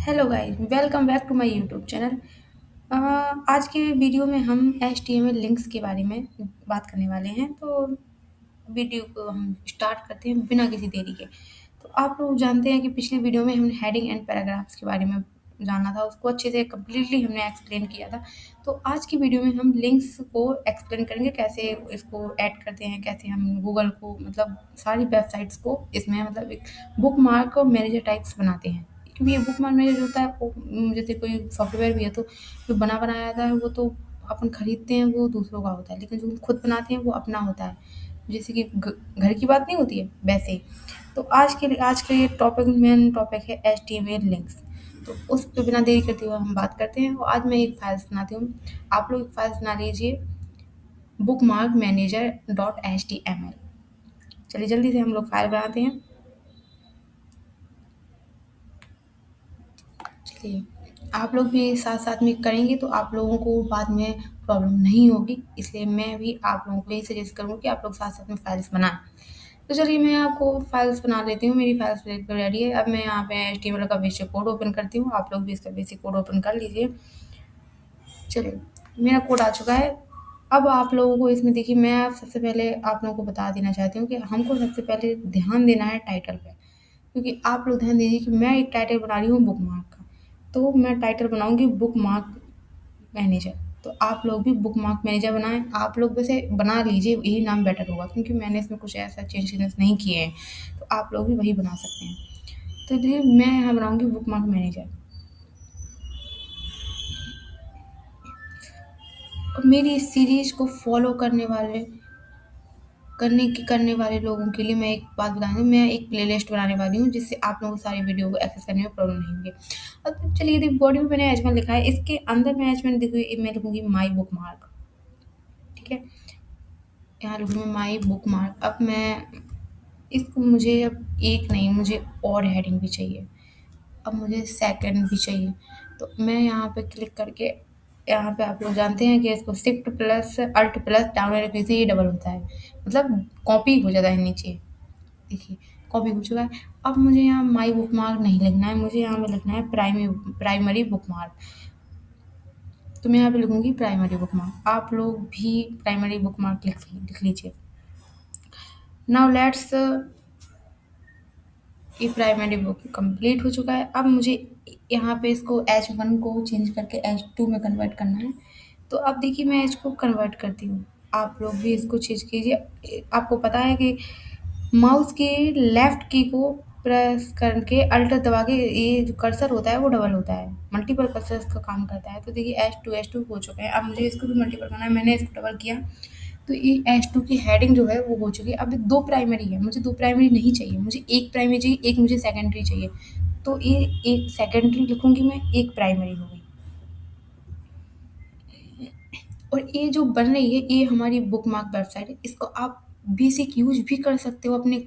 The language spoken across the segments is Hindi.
Hello guys, welcome back to my YouTube channel. आज के वीडियो में हम HTML लिंक्स के बारे में बात करने वाले हैं। तो वीडियो को हम स्टार्ट करते हैं बिना किसी देरी के। तो आप लोग जानते हैं कि पिछली वीडियो में हमने हेडिंग एंड पैराग्राफ्स के बारे में जाना था, उसको अच्छे से कम्प्लीटली हमने एक्सप्लेन किया था। तो आज की वीडियो में हम लिंक्स को एक्सप्लेन करेंगे, कैसे इसको ऐड करते हैं, कैसे हम गूगल को मतलब सारी वेबसाइट्स को इसमें मतलब एक बुक मार्क और मैनेजर टाइप्स बनाते हैं। क्योंकि ये बुक मार्क मैनेजर होता है वो जैसे कोई सॉफ्टवेयर भी है तो जो बना बनाया आता है वो तो अपन खरीदते हैं, वो दूसरों का होता है, लेकिन जो खुद बनाते हैं वो अपना होता है। जैसे कि घर की बात नहीं होती है वैसे ही। तो आज का ये टॉपिक मेन टॉपिक है HTML लिंक्स। तो उस पे बिना देरी करते हुए हम बात करते हैं। और आज मैं एक फाइल बनाती हूँ, आप लोग एक फाइल बना लीजिए बुक मार्क मैनेजर .html। चलिए जल्दी से हम लोग फाइल बनाते हैं। चलिए आप लोग भी साथ साथ में करेंगे तो आप लोगों को बाद में प्रॉब्लम नहीं होगी, इसलिए मैं भी आप लोगों को यही सजेस्ट करूँगी कि आप लोग साथ साथ में फाइल्स बनाएं। तो चलिए मैं आपको फाइल्स बना लेती हूँ, मेरी फाइल्स रेडी है। अब मैं यहाँ पे HTML का बेसिक कोड ओपन करती हूँ, आप लोग भी इसका बेसिक कोड ओपन कर लीजिए। चलिए मेरा कोड आ चुका है। अब आप लोगों को इसमें देखिए, मैं सबसे पहले आप लोगों को बता देना चाहती हूँ कि हमको सबसे पहले ध्यान देना है टाइटल पे। क्योंकि आप लोग ध्यान दीजिए कि मैं एक टाइटल बना रही हूँ बुक मार्क का, तो मैं टाइटल बनाऊँगी बुक मार्क मैनेजर। तो आप लोग भी बुक मार्क मैनेजर बनाएं। आप लोग वैसे बना लीजिए, यही नाम बेटर होगा, क्योंकि मैंने इसमें कुछ ऐसा चेंजेस नहीं किए हैं, तो आप लोग भी वही बना सकते हैं। तो इसलिए मैं यहाँ बनाऊँगी बुक मार्क मैनेजर। और मेरी इस सीरीज़ को फॉलो करने वाले लोगों के लिए मैं एक बात बता दूँ, मैं एक प्लेलिस्ट बनाने वाली हूँ, जिससे आप लोगों को सारी वीडियो को एक्सेस करने में प्रॉब्लम नहीं होगी। अब चलिए देखिए, बॉडी में मैंने एच वन लिखा है, इसके अंदर मैं एच वन देखिए मैं लिखूँगी माई बुक मार्क। ठीक है, यहाँ लिखूँगी माई बुक मार्क। अब मैं इसको मुझे अब एक नहीं, मुझे और हेडिंग भी चाहिए, अब मुझे सेकंड भी चाहिए। तो मैं यहाँ पे क्लिक करके, यहाँ पे आप लोग जानते हैं कि इसको shift plus alt plus down arrow से ये डबल होता है, मतलब कॉपी हो जाता है नीचे। देखिए कॉपी हो चुका है। अब मुझे यहाँ माई बुक मार्क नहीं लिखना है, मुझे यहाँ पे लिखना है प्राइमरी बुक मार्क। तो मैं यहाँ पे लिखूँगी प्राइमरी बुक मार्क, आप लोग भी प्राइमरी बुक मार्क लिख लीजिए। नाउ लेट्स, ये प्राइमरी बुक कंप्लीट हो चुका है। अब मुझे यहाँ पे इसको H1 को चेंज करके H2 में कन्वर्ट करना है। तो अब देखिए मैं इसको कन्वर्ट करती हूँ, आप लोग भी इसको चेंज कीजिए। आपको पता है कि माउस की लेफ्ट की को प्रेस करके अल्ट दबा के ये जो कर्सर होता है वो डबल होता है, मल्टीपल कर्सर का काम करता है। तो देखिए H2 हो चुका है। अब मुझे इसको भी मल्टीपल करना है, मैंने इसको डबल किया तो ये H2 की हेडिंग जो है वो हो चुकी है। अब दो प्राइमरी है, मुझे दो प्राइमरी नहीं चाहिए, मुझे एक प्राइमरी चाहिए, एक मुझे सेकेंडरी चाहिए। तो ये एक सेकेंडरी लिखूंगी मैं, एक प्राइमरी हो गई। और ये जो बन रही है ये हमारी बुक मार्क वेबसाइट है, इसको आप बेसिक यूज भी कर सकते हो अपने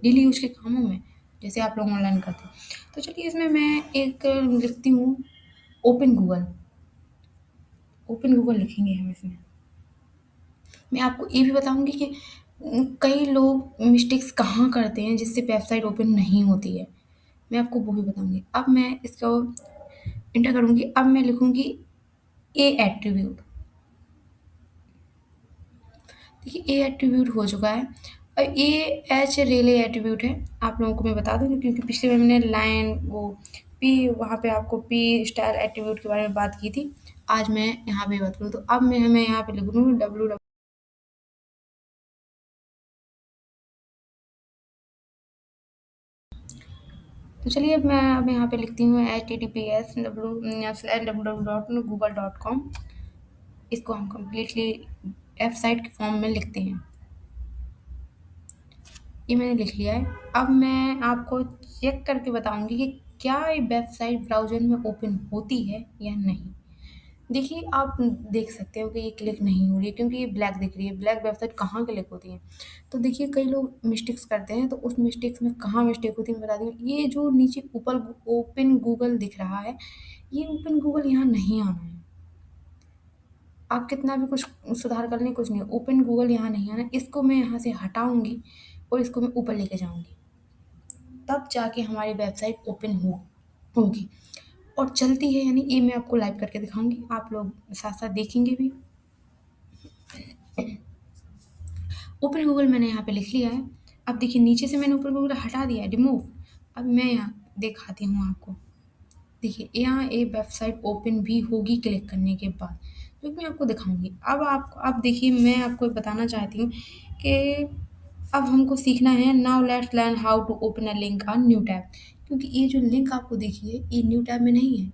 डेली यूज के कामों में, जैसे आप लोग ऑनलाइन करते हो। तो चलिए इसमें मैं एक लिखती हूँ ओपन गूगल। ओपन गूगल लिखेंगे हम इसमें। मैं आपको ये भी बताऊंगी कि कई लोग मिस्टेक्स कहाँ करते हैं जिससे वेबसाइट ओपन नहीं होती है, मैं आपको वो भी बताऊंगी। अब मैं इसको इंटर करूंगी, अब मैं लिखूंगी ए एट्रीब्यूट। देखिए ए एट्रीब्यूट हो चुका है। और ए एच रिले एट्रीब्यूट है, आप लोगों को मैं बता दूंगी क्योंकि पिछले में मैंने लाइन वो पी वहाँ पे आपको पी स्टार एट्रीब्यूट के बारे में बात की थी। आज मैं यहाँ पे बात करूँ, तो अब मैं यहाँ पे लिख दूँ डब्ल्यू। तो चलिए मैं अब यहाँ पे लिखती हूँ https://www.google.com। इसको हम कम्प्लीटली वेबसाइट के फॉर्म में लिखते हैं। ये मैंने लिख लिया है। अब मैं आपको चेक करके बताऊंगी कि क्या ये वेबसाइट ब्राउज़र में ओपन होती है या नहीं। देखिए आप देख सकते हो कि ये क्लिक नहीं हो रही है, क्योंकि ये ब्लैक दिख रही है। ब्लैक वेबसाइट कहाँ क्लिक होती है? तो देखिए कई लोग मिस्टेक्स करते हैं, तो उस मिस्टेक्स में कहाँ मिस्टेक होती है मैं बता दूँ। ये जो नीचे ऊपर ओपन गूगल दिख रहा है, ये ओपन गूगल यहाँ नहीं आना है। आप कितना भी कुछ सुधार कर लें कुछ नहीं, ओपन गूगल यहाँ नहीं आना। इसको मैं यहाँ से हटाऊँगी और इसको मैं ऊपर लेके जाऊँगी, तब जाके हमारी वेबसाइट ओपन होगी। और चलती है, यानी ये मैं आपको लाइव करके दिखाऊँगी, आप लोग साथ-साथ देखेंगे भी। ओपन गूगल मैंने यहाँ पे लिख लिया है। अब देखिए नीचे से मैंने ओपन गूगल हटा दिया है, रिमूव। अब मैं यहाँ दिखाती हूँ आपको। देखिए यहाँ एक वेबसाइट ओपन भी होगी क्लिक करने के बाद, जो कि मैं आपको दिखाऊँगी। अब देखिए मैं आपको बताना चाहती हूँ कि अब हमको सीखना है। Now let's learn how to open a link on new tab. क्योंकि ये जो लिंक आपको देखिए ये न्यू टैब में नहीं है,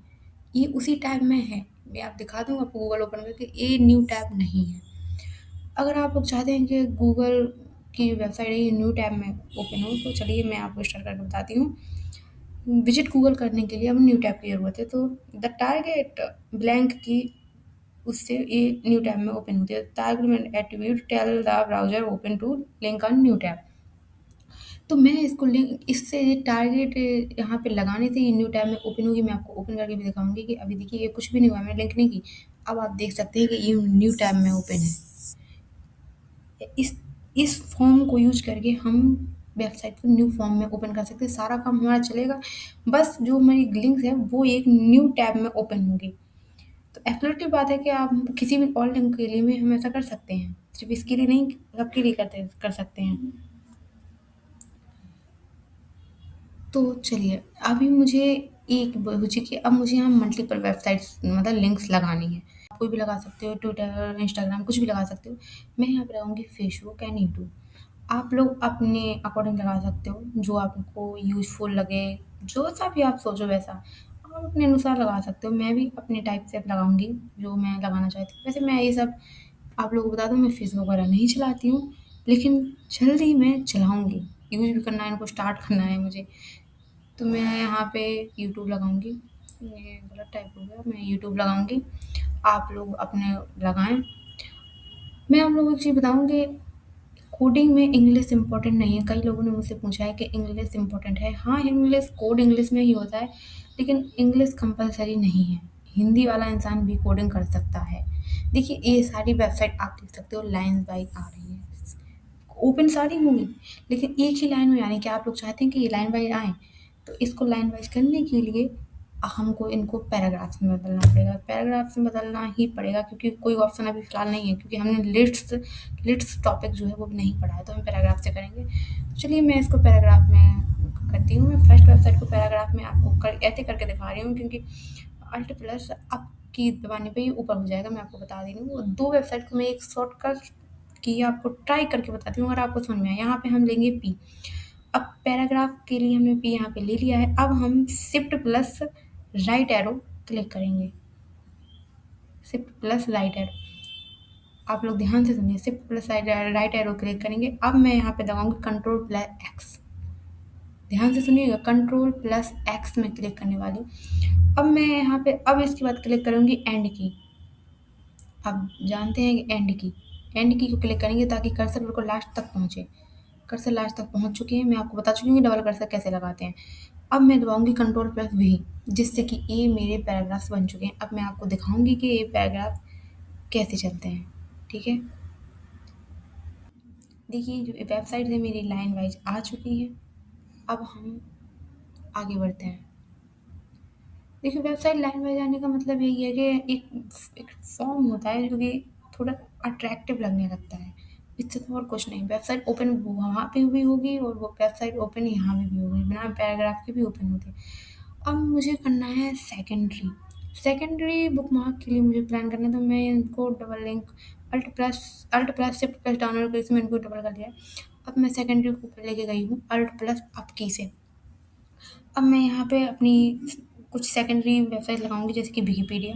ये उसी टैब में है। मैं आप दिखा दूँगा आपको गूगल ओपन करके, ये न्यू टैब नहीं है। अगर आप लोग चाहते हैं कि गूगल की वेबसाइट है ये न्यू टैब में ओपन हो, तो चलिए मैं आपको स्टार्ट करके बताती हूँ। विजिट गूगल करने के लिए अब न्यू टैब की ज़रूरत है, तो द टारगेट ब्लैंक की उससे ये न्यू टैब में ओपन होती है। Target attribute tell the browser open to link on new tab. तो मैं इसको लिंक इससे ये टारगेट यहाँ पे लगाने से ये न्यू टैब में ओपन होगी। मैं आपको ओपन करके भी दिखाऊँगी कि अभी देखिए ये कुछ भी नहीं हुआ, मैंने लिंक नहीं की। अब आप देख सकते हैं कि ये न्यू टैब में ओपन है। इस फॉर्म को यूज करके हम वेबसाइट को न्यू फॉर्म में ओपन कर सकते हैं, सारा काम हमारा चलेगा। बस जो हमारी लिंक्स है वो एक न्यू टैब में ओपन होगी। तो एब्सोल्युटली बात है कि आप किसी भी और लिंक के लिए भी हम ऐसा कर सकते हैं, सिर्फ इसके लिए नहीं, सबके लिए कर सकते हैं। तो चलिए अभी मुझे एक हो चुकी है, अब मुझे यहाँ मल्टीपल वेबसाइट्स मतलब लिंक्स लगानी है। आप कोई भी लगा सकते हो, ट्विटर, इंस्टाग्राम कुछ भी लगा सकते हो। मैं यहाँ पे लगाऊंगी फेसबुक एंड यूट्यूब। आप लोग अपने अकॉर्डिंग लगा सकते हो, जो आपको यूज़फुल लगे, जो सा भी आप सोचो वैसा आप अपने अनुसार लगा सकते हो। मैं भी अपने टाइप से लगाऊंगी जो मैं लगाना चाहती हूँ। वैसे मैं ये सब आप लोगों को बता दूँ, मैं फेसबुक वगैरह नहीं चलाती हूँ, लेकिन जल्दी मैं चलाऊंगी। यूज़ भी करना है, इनको स्टार्ट करना है मुझे। तो मैं यहाँ पे यूट्यूब लगाऊंगी। ये गलत टाइप हो गया, मैं यूट्यूब लगाऊंगी, आप लोग अपने लगाएं। मैं आप लोगों को एक चीज़ बताऊँ कि कोडिंग में इंग्लिश इम्पोर्टेंट नहीं है। कई लोगों ने मुझसे पूछा है कि इंग्लिश इम्पोर्टेंट है। हाँ, इंग्लिश कोड इंग्लिश में ही होता है, लेकिन इंग्लिश कंपल्सरी नहीं है। हिंदी वाला इंसान भी कोडिंग कर सकता है। देखिए ये सारी वेबसाइट आप देख सकते हो लाइन बाई आ रही है, ओपन सारी होंगी, लेकिन एक ही लाइन में यानी कि आप लोग चाहते हैं कि ये लाइन बाई आए, तो इसको लाइन वाइज करने के लिए हमको इनको पैराग्राफ्स में बदलना पड़ेगा। पैराग्राफ्स में बदलना ही पड़ेगा क्योंकि कोई ऑप्शन अभी फ़िलहाल नहीं है, क्योंकि हमने लिस्ट्स टॉपिक जो है वो भी नहीं पढ़ा है, तो हम पैराग्राफ से करेंगे। तो चलिए मैं इसको पैराग्राफ में करती हूँ। मैं फर्स्ट वेबसाइट को पैराग्राफ में आपको ऐसे करके दिखा रही हूँ, क्योंकि अल्ट प्लस अप की दबाने पे ही ऊपर हो जाएगा। मैं आपको बता दे रही हूँ, वो दो वेबसाइट को मैं एक शॉर्टकट की आपको ट्राई करके बताती हूँ, अगर आपको समझ में आए। यहाँ पे हम लेंगे पी। अब पैराग्राफ के लिए हमने पी यहाँ पे ले लिया है। अब हम shift plus right arrow click करेंगे। शिफ्ट प्लस राइट एरो, आप लोग ध्यान से सुनिए। Shift plus right arrow click करेंगे। अब मैं यहाँ पे दबाऊंगी कंट्रोल प्लस एक्स। ध्यान से सुनिएगा, कंट्रोल प्लस एक्स में क्लिक करने वाली हूँ। अब मैं यहाँ पे अब इसके बाद क्लिक करूँगी एंड की। आप जानते हैं कि एंड की को क्लिक करेंगे ताकि कर्सर बिल्कुल लास्ट तक पहुँचे। कर्सर लास्ट तक पहुँच चुके हैं, मैं आपको बता चुकी हूँ कि डबल कर्सर कैसे लगाते हैं। अब मैं दबाऊँगी कंट्रोल प्लस वी, जिससे कि ये मेरे पैराग्राफ्स बन चुके हैं। अब मैं आपको दिखाऊँगी कि ये पैराग्राफ कैसे चलते हैं, ठीक है? देखिए जो वेबसाइट है मेरी लाइन वाइज आ चुकी है। अब हम आगे बढ़ते हैं। देखिए वेबसाइट लाइन वाइज आने का मतलब यही है कि एक फॉर्म होता है जो कि थोड़ा अट्रैक्टिव लगने लगता है, इससे तो और कुछ नहीं। वेबसाइट ओपन वहाँ पे भी होगी और वो वेबसाइट ओपन यहाँ भी होगी, बिना पैराग्राफ के भी ओपन होती है। अब मुझे करना है सेकेंडरी बुकमार्क के लिए मुझे प्लान करना है, तो मैं इनको double link alt plus shift plus download करके मैं इनको डबल कर दिया। अब मैं सेकेंडरी को ऊपर लेके गई हूँ अल्ट प्लस अप की से। अब मैं यहाँ पे अपनी कुछ सेकेंडरी वेबसाइट लगाऊंगी, जैसे कि विकिपीडिया,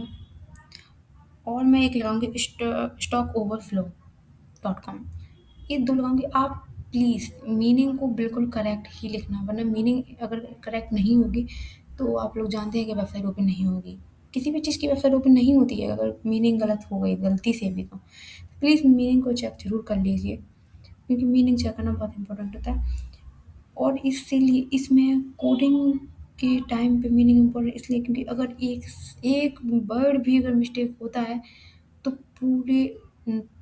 और मैं एक लगाऊंगी स्टॉक ओवरफ्लो .com। ये दो लगाऊंगी। आप प्लीज़ मीनिंग को बिल्कुल करेक्ट ही लिखना, वरना मीनिंग अगर करेक्ट नहीं होगी तो आप लोग जानते हैं कि वेबसाइट ओपन नहीं होगी। किसी भी चीज़ की वेबसाइट ओपन नहीं होती है अगर मीनिंग गलत हो गई गलती से भी, तो प्लीज़ मीनिंग को चेक ज़रूर कर लीजिए, क्योंकि मीनिंग चेक करना बहुत इंपॉर्टेंट होता है। और इसीलिए इसमें कोडिंग के टाइम पे मीनिंग इम्पोर्टेंट इसलिए क्योंकि अगर एक एक वर्ड भी अगर मिस्टेक होता है तो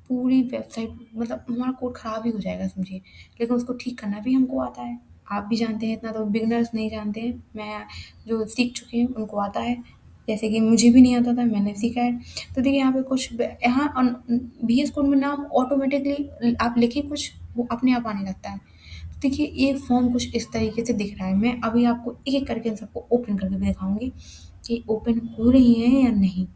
पूरी वेबसाइट मतलब हमारा कोड ख़राब ही हो जाएगा समझिए। लेकिन उसको ठीक करना भी हमको आता है। आप भी जानते हैं, इतना तो बिगिनर्स नहीं जानते हैं, मैं जो सीख चुके हैं उनको आता है। जैसे कि मुझे भी नहीं आता था, मैंने सीखा है। तो देखिए यहाँ पे कुछ यहाँ VS कोड में नाम ऑटोमेटिकली आप लिखिए कुछ, वो अपने आप आने लगता है। तो देखिए ये फॉर्म कुछ इस तरीके से दिख रहा है। मैं अभी आपको एक-एक करके इन सबको ओपन करके भी दिखाऊँगी कि ओपन हो रही हैं या नहीं।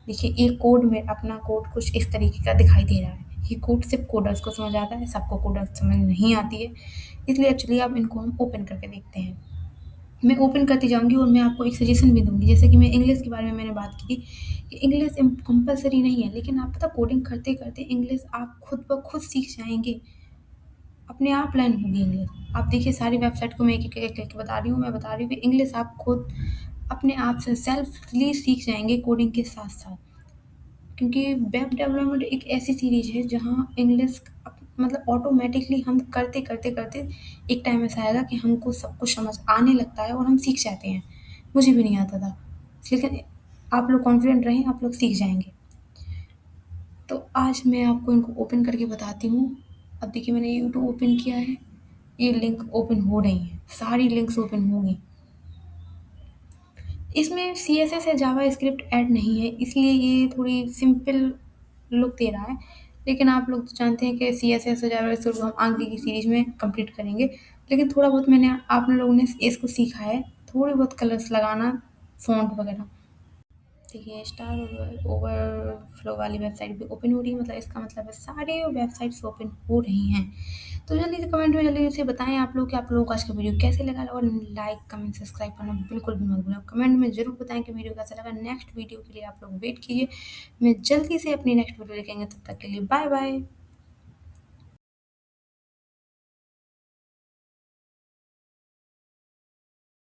देखिए ये कोड में अपना कोड कुछ इस तरीके का दिखाई दे रहा है। ये कोड सिर्फ़ कोडर्स को समझ आता है, सबको कोडर्स समझ नहीं आती है। इसलिए चलिए अब इनको हम ओपन करके देखते हैं। मैं ओपन करती जाऊँगी और मैं आपको एक सजेशन भी दूँगी। जैसे कि मैं इंग्लिश के बारे में मैंने बात की थी कि इंग्लिश कंपल्सरी नहीं है, लेकिन आप पता कोडिंग करते-करते इंग्लिश आप खुद ब खुद सीख जाएँगे। अपने आप लर्न होगी इंग्लिश। आप देखिए सारी वेबसाइट को मैं एक-एक करके बता रही हूँ, मैं बता रही हूँ कि इंग्लिश आप खुद अपने आप से सेल्फली सीख जाएँगे कोडिंग के साथ-साथ। क्योंकि वेब डेवलपमेंट एक ऐसी सीरीज़ है जहाँ इंग्लिश मतलब ऑटोमेटिकली हम करते-करते एक टाइम ऐसा आएगा कि हमको सब कुछ समझ आने लगता है और हम सीख जाते हैं। मुझे भी नहीं आता था, लेकिन आप लोग कॉन्फिडेंट रहें, आप लोग सीख जाएँगे। तो आज मैं आपको इनको ओपन करके बताती हूँ। अब देखिए मैंने यूट्यूब ओपन किया है, ये लिंक ओपन हो रही हैं, सारी लिंक्स ओपन हो गई। इसमें CSS या जावास्क्रिप्ट ऐड नहीं है, इसलिए ये थोड़ी सिंपल लुक दे रहा है। लेकिन आप लोग तो जानते हैं कि CSS और जावास्क्रिप्ट हम आगे की सीरीज़ में कंप्लीट करेंगे। लेकिन थोड़ा बहुत मैंने आप लोगों ने इसको सीखा है, थोड़े बहुत कलर्स लगाना, फ़ॉन्ट वगैरह। देखिए स्टार ओवरफ्लो वाली वेबसाइट भी ओपन हो रही है, मतलब इसका मतलब है सारी वेबसाइट्स ओपन हो रही हैं। तो जल्दी से कमेंट में जल्दी से बताएं आप लोग कि आप लोगों को आज का वीडियो कैसे लगा, और लाइक कमेंट सब्सक्राइब करना बिल्कुल भी मत भूलें। कमेंट में ज़रूर बताएं कि वीडियो कैसा लगा। नेक्स्ट वीडियो के लिए आप लोग वेट कीजिए, मैं जल्दी से अपनी नेक्स्ट वीडियो लेके आएंगे। तब तक के लिए बाय बाय।